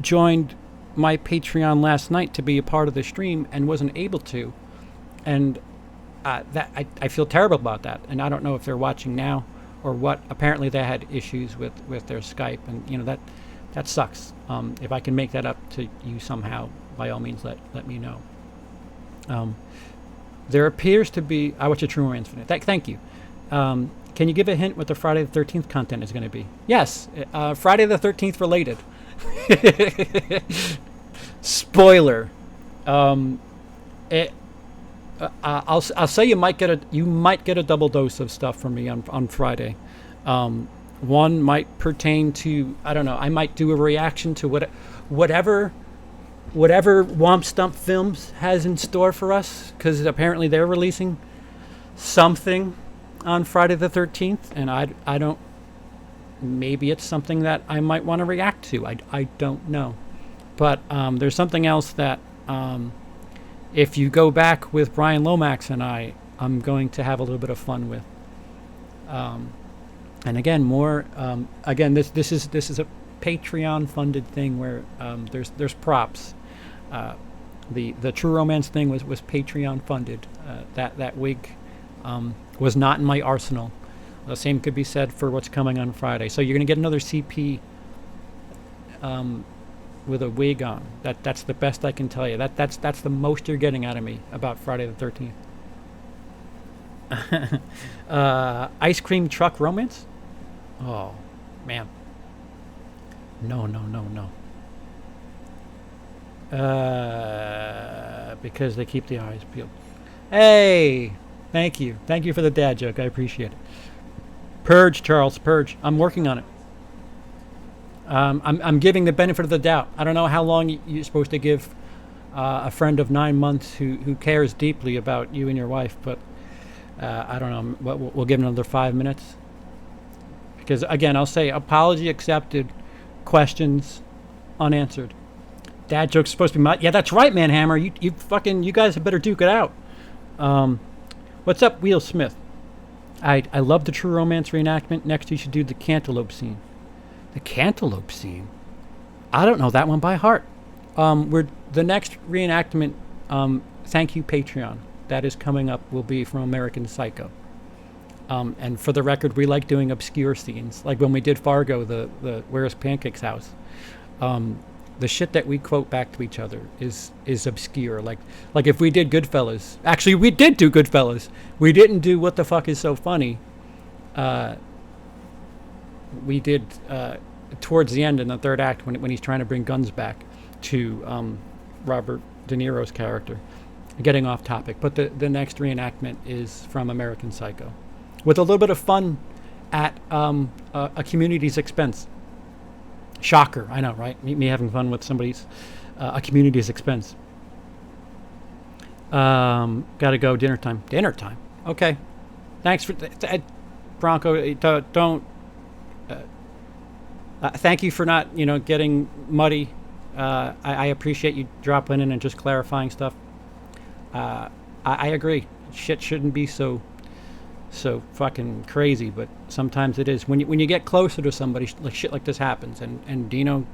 joined my Patreon last night to be a part of the stream and wasn't able to, and I feel terrible about that. And I don't know if they're watching now or what. Apparently they had issues with their Skype, and that sucks. If I can make that up to you somehow, by all means let me know. There appears to be... I watch a True Romance for that. Thank you. Can you give a hint what the Friday the 13th content is going to be? Yes, Friday the 13th related. Spoiler. It, I'll say you might get a double dose of stuff from me on Friday. One might pertain to, I don't know, I might do a reaction to whatever Womp Stump Films has in store for us, because apparently they're releasing something on Friday the 13th, and I don't, maybe it's something that I might want to react to. I don't know. But there's something else that if you go back with Brian Lomax and I'm going to have a little bit of fun with. And again, more again, this is a Patreon funded thing where there's props. The True Romance thing was Patreon funded. That wig was not in my arsenal. The same could be said for what's coming on Friday. So you're going to get another CP with a wig on. That's the best I can tell you. That's the most you're getting out of me about Friday the 13th. Ice cream truck romance? Oh, man. No. Because they keep the eyes peeled. Hey, thank you for the dad joke. I appreciate it. Purge, Charles, purge. I'm working on it. I'm giving the benefit of the doubt. I don't know how long you're supposed to give a friend of 9 months who cares deeply about you and your wife, but I don't know. We'll give another 5 minutes. Because, again, I'll say apology accepted, questions unanswered. Dad joke's supposed to be yeah, that's right, man, Hammer. You guys had better duke it out. What's up, Will Smith? I love the True Romance reenactment. Next, you should do the cantaloupe scene. The cantaloupe scene? I don't know that one by heart. The next reenactment, thank you, Patreon, that is coming up will be from American Psycho. And for the record, we like doing obscure scenes. Like when we did Fargo, the Where's Pancake's house. The shit that we quote back to each other is obscure. Like if we did Goodfellas. Actually, we did do Goodfellas. We didn't do What the Fuck Is So Funny. We did towards the end in the third act when he's trying to bring guns back to Robert De Niro's character. Getting off topic. But the next reenactment is from American Psycho. With a little bit of fun at a community's expense. Shocker, I know, right? Me having fun with a community's expense. Gotta go, dinner time. Dinner time? Okay. Thanks for... Bronco, don't... thank you for not, getting muddy. I appreciate you dropping in and just clarifying stuff. I agree. Shit shouldn't be so fucking crazy, but sometimes it is. When you get closer to somebody, shit like this happens. And Dino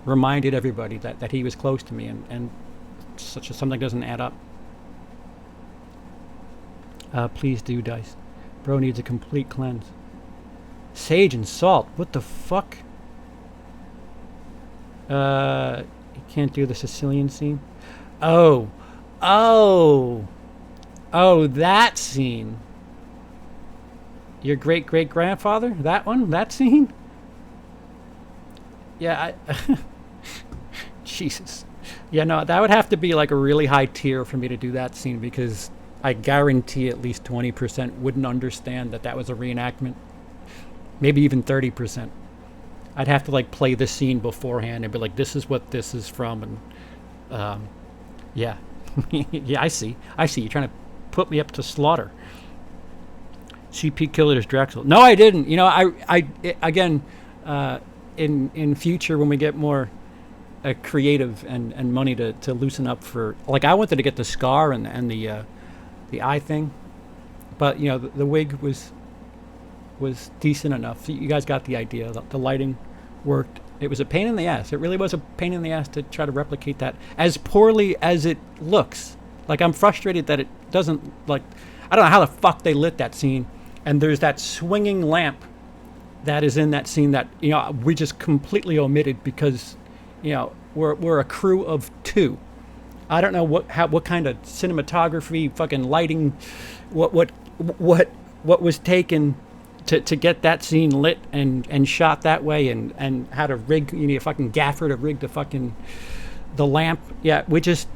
reminded everybody that he was close to me, and something doesn't add up. Please do, Dice. Bro needs a complete cleanse. Sage and salt. What the fuck? You can't do the Sicilian scene. Oh, that scene. Your great-great-grandfather? That one? That scene? Yeah, Jesus. Yeah, no, that would have to be like a really high tier for me to do that scene, because I guarantee at least 20% wouldn't understand that was a reenactment. Maybe even 30%. I'd have to play the scene beforehand and be like, this is what this is from, and yeah. Yeah, I see. You're trying to put me up to slaughter. CP Killer's Drexel. No, I didn't. Again, in future when we get more creative and money to loosen up for, I wanted to get the scar and the eye thing, but the wig was decent enough. You guys got the idea. The lighting worked. It was a pain in the ass. It really was a pain in the ass to try to replicate that as poorly as it looks. I'm frustrated that it doesn't, I don't know how the fuck they lit that scene. And there's that swinging lamp that is in that scene that, we just completely omitted because, we're a crew of 2. I don't know what kind of cinematography, fucking lighting, what was taken to get that scene lit and shot that way, and how to rig, you need a fucking gaffer to rig the lamp. Yeah, we just,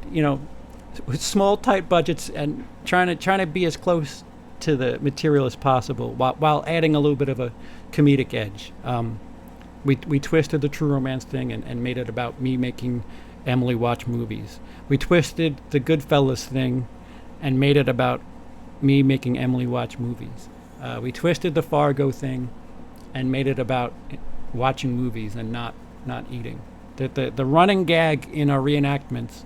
with small tight budgets and trying to be as close to the material as possible while adding a little bit of a comedic edge. We twisted the True Romance thing and made it about me making Emily watch movies. We twisted the Goodfellas thing and made it about me making Emily watch movies. We twisted the Fargo thing and made it about watching movies and not eating. The running gag in our reenactments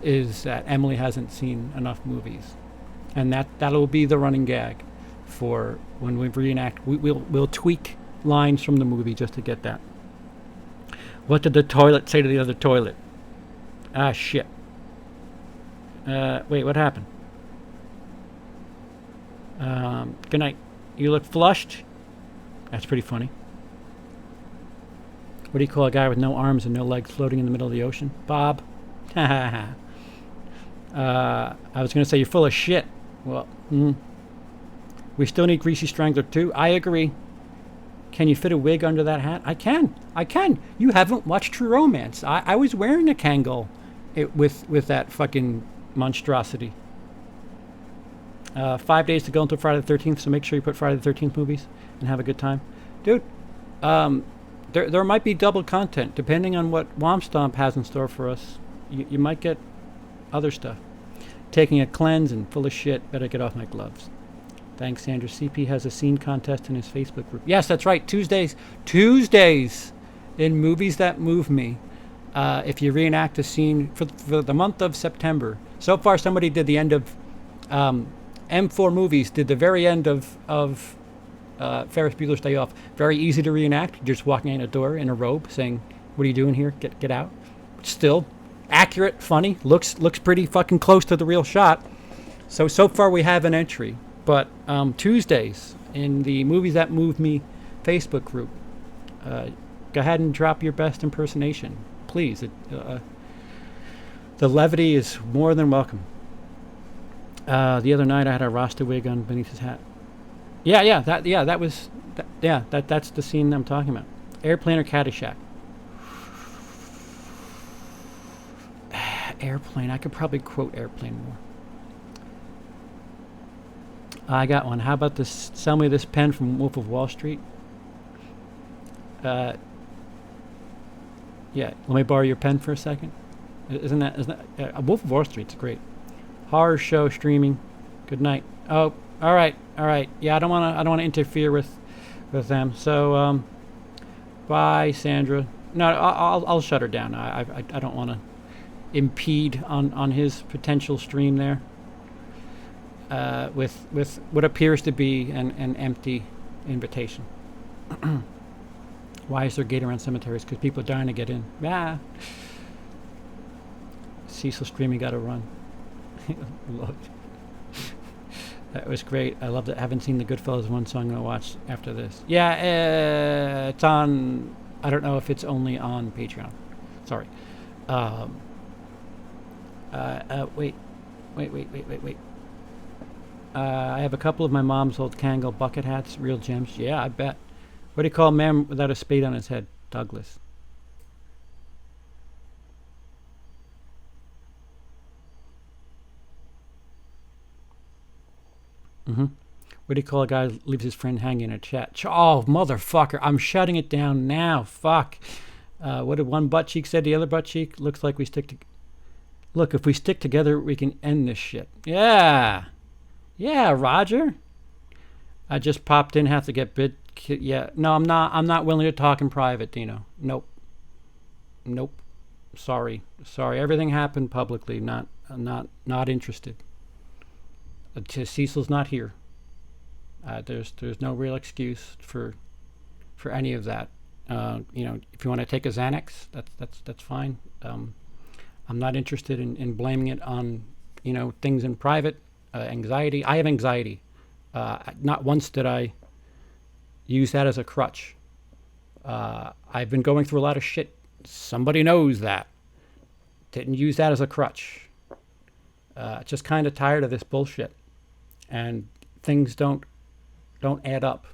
is that Emily hasn't seen enough movies, and that'll be the running gag for when we reenact. We'll tweak lines from the movie just to get that. What did the toilet say to the other toilet? Ah, shit. Wait, what happened? Good night. You look flushed? That's pretty funny. What do you call a guy with no arms and no legs floating in the middle of the ocean? Bob. Ha ha ha. I was going to say you're full of shit. Well, we still need Greasy Strangler too. I agree. Can you fit a wig under that hat? I can. You haven't watched True Romance. I was wearing a Kangol with that fucking monstrosity. 5 days to go until Friday the 13th, so make sure you put Friday the 13th movies and have a good time. Dude, there might be double content depending on what Womp has in store for us. You might get other stuff. Taking a cleanse and full of shit. Better get off my gloves. Thanks, Sandra. CP has a scene contest in his Facebook group. Yes, that's right. Tuesdays in Movies That Move Me. If you reenact a scene for the month of September. So far, somebody did the end of M4 Movies, did the very end of Ferris Bueller's Day Off. Very easy to reenact. You're just walking in a door in a robe saying, what are you doing here? Get out. Still accurate, funny, looks pretty fucking close to the real shot. So far we have an entry. But Tuesdays in the Movies That Move Me Facebook group, go ahead and drop your best impersonation, please. The levity is more than welcome. The other night I had a Rasta wig on beneath his hat. That's the scene I'm talking about. Airplane or Caddyshack? Airplane. I could probably quote Airplane more. I got one. How about this? Sell me this pen from Wolf of Wall Street. Yeah. Let me borrow your pen for a second. Isn't that Wolf of Wall Street's great. Horror show streaming. Good night. Oh, all right. Yeah, I don't want to interfere with them. So, bye, Sandra. No, I'll shut her down. I don't want to impede on his potential stream there. With what appears to be an empty invitation. Why is there gate around cemeteries? Because people are dying to get in. Ah. Cecil screaming, gotta run. That was great. I loved it. I haven't seen the Goodfellas one, so I'm going to watch after this. Yeah, it's on... I don't know if it's only on Patreon. Sorry. Wait. I have a couple of my mom's old Kangol bucket hats, real gems. Yeah, I bet. What do you call a man without a spade on his head? Douglas. What do you call a guy who leaves his friend hanging in a chat? Oh, motherfucker. I'm shutting it down now. Fuck. What did one butt cheek say to the other butt cheek? Looks like we stick to... Look, if we stick together, we can end this shit. Yeah. Yeah, Roger. I just popped in, have to get bid. Yeah. No, I'm not willing to talk in private, Dino. Nope. Sorry. Everything happened publicly. Not interested. Cecil's not here. There's no real excuse for any of that. If you want to take a Xanax, that's fine. I'm not interested in blaming it on things in private. Anxiety. I have anxiety. Not once did I use that as a crutch. I've been going through a lot of shit. Somebody knows that. Didn't use that as a crutch. Just kind of tired of this bullshit. And things don't add up.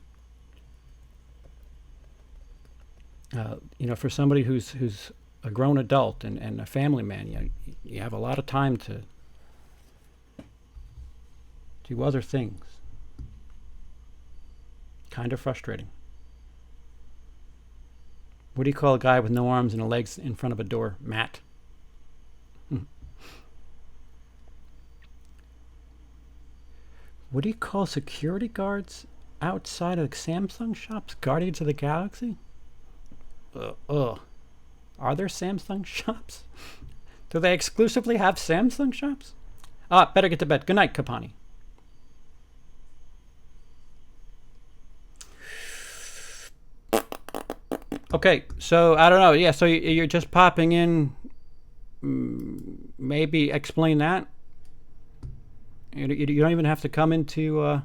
For somebody who's a grown adult and a family man, you have a lot of time to do other things. Kind of frustrating. What do you call a guy with no arms and no legs in front of a door? Matt. What do you call security guards outside of Samsung shops? Guardians of the Galaxy? Are there Samsung shops? Do they exclusively have Samsung shops? Better get to bed. Good night, Kapani. Okay, so I don't know. Yeah, so you're just popping in. Maybe explain that. You don't even have to come into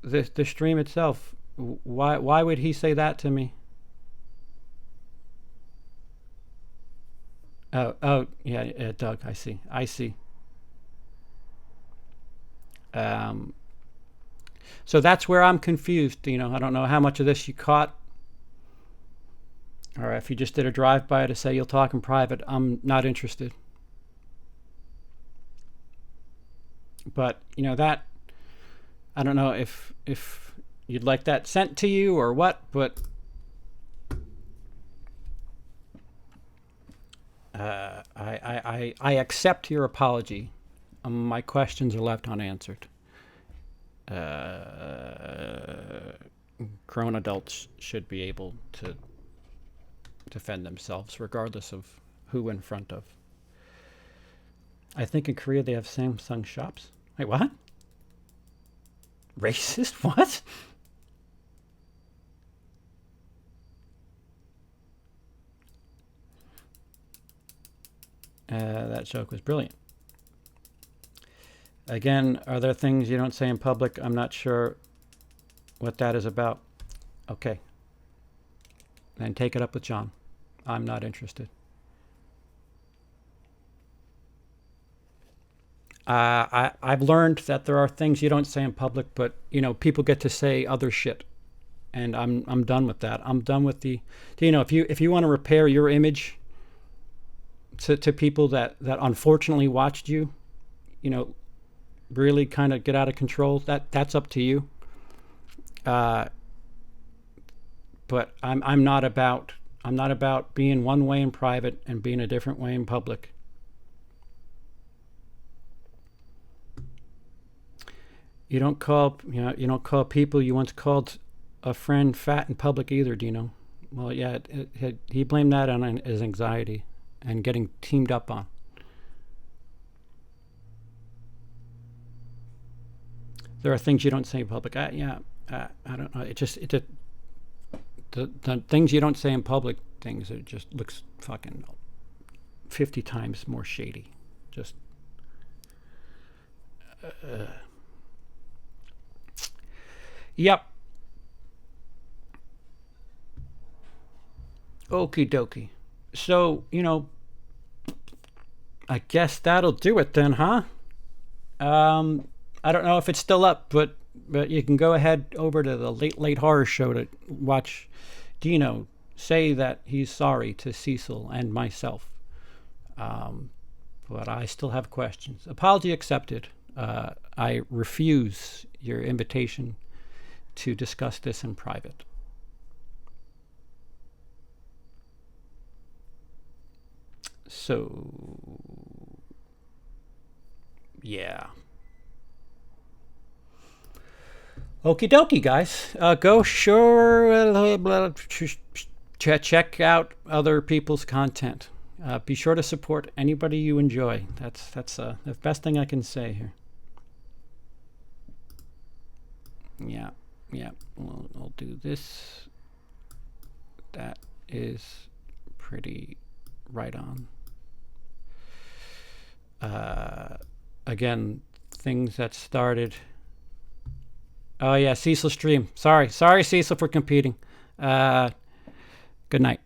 the stream itself. Why would he say that to me? Oh, yeah, Doug. I see. So that's where I'm confused. I don't know how much of this you caught. Or if you just did a drive-by to say you'll talk in private, I'm not interested. But, that, I don't know if you'd like that sent to you or what, but I accept your apology. My questions are left unanswered. Grown adults should be able to defend themselves regardless of who in front of. I think in Korea they have Samsung shops. Wait, what? Racist? What? That joke was brilliant. Again, are there things you don't say in public? I'm not sure what that is about. Okay. Then take it up with John. I'm not interested. I've learned that there are things you don't say in public, but people get to say other shit, and I'm done with that. I'm done with if you want to repair your image to people that unfortunately watched you, really kind of get out of control. That's up to you. But I'm not about being one way in private and being a different way in public. You don't call people you once called a friend fat in public either, Dino. Well, yeah, he blamed that on his anxiety and getting teamed up on. There are things you don't say in public. I don't know. The things you don't say in public, things it just looks fucking 50 times more shady. Just. Yep. Okie dokie. So, I guess that'll do it then, huh? I don't know if it's still up, but you can go ahead over to the Late Horror Show to watch Dino say that he's sorry to Cecil and myself. But I still have questions. Apology accepted. I refuse your invitation to discuss this in private. So, yeah. Okie dokie, guys. Go check out other people's content. Be sure to support anybody you enjoy. That's the best thing I can say here. Yeah. I'll do this. That is pretty right on. Again, things that started. Oh yeah, Cecil stream. Sorry Cecil for competing. Good night.